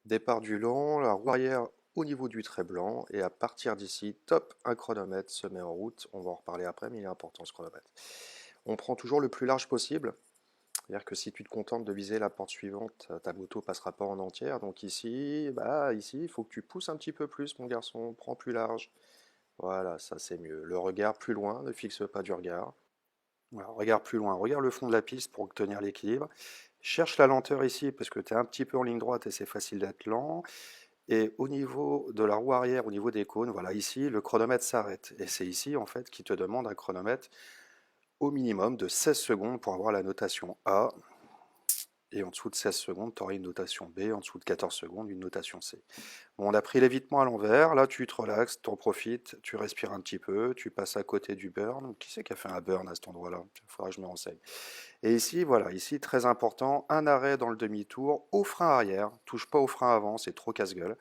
Départ du long, la roue arrière au niveau du trait blanc, et à partir d'ici, top, un chronomètre se met en route. On va en reparler après, mais il est important ce chronomètre. On prend toujours le plus large possible, c'est-à-dire que si tu te contentes de viser la porte suivante, ta moto passera pas en entière. Donc ici, ici, il faut que tu pousses un petit peu plus, mon garçon, prends plus large. Voilà, ça c'est mieux. Le regard plus loin, ne fixe pas du regard. Voilà, regarde plus loin, regarde le fond de la piste pour obtenir l'équilibre. Cherche la lenteur ici parce que tu es un petit peu en ligne droite et c'est facile d'être lent. Et au niveau de la roue arrière, au niveau des cônes, voilà, ici, le chronomètre s'arrête. Et c'est ici, en fait, qui te demande un chronomètre au minimum de 16 secondes pour avoir la notation A. Et en dessous de 16 secondes, tu auras une notation B. En dessous de 14 secondes, une notation C. Bon, on a pris l'évitement à l'envers. Là, tu te relaxes, tu en profites, tu respires un petit peu, tu passes à côté du burn. Qui c'est qui a fait un burn à cet endroit-là? Il faudra que je me renseigne. Et ici, voilà, ici, très important, un arrêt dans le demi-tour au frein arrière. Touche pas au frein avant, c'est trop casse-gueule.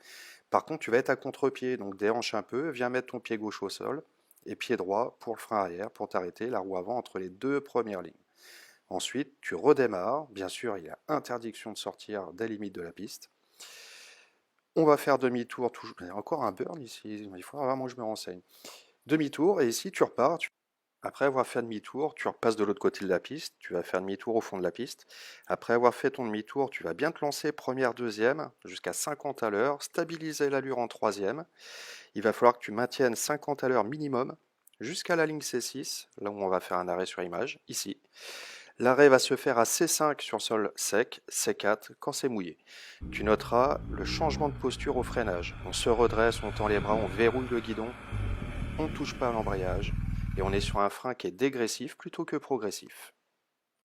Par contre, tu vas être à contre-pied, donc déhanche un peu, viens mettre ton pied gauche au sol et pied droit pour le frein arrière, pour t'arrêter la roue avant entre les deux premières lignes. Ensuite, tu redémarres. Bien sûr, il y a interdiction de sortir des limites de la piste. On va faire demi-tour. Il y a encore un burn ici, il faut vraiment que je me renseigne. Demi-tour, et ici, tu repars. Après avoir fait demi-tour, tu repasses de l'autre côté de la piste, tu vas faire demi-tour au fond de la piste. Après avoir fait ton demi-tour, tu vas bien te lancer première, deuxième, jusqu'à 50 à l'heure, stabiliser l'allure en troisième. Il va falloir que tu maintiennes 50 à l'heure minimum jusqu'à la ligne C6, là où on va faire un arrêt sur image, ici. L'arrêt va se faire à C5 sur sol sec, C4 quand c'est mouillé. Tu noteras le changement de posture au freinage. On se redresse, on tend les bras, on verrouille le guidon, on ne touche pas à l'embrayage et on est sur un frein qui est dégressif plutôt que progressif.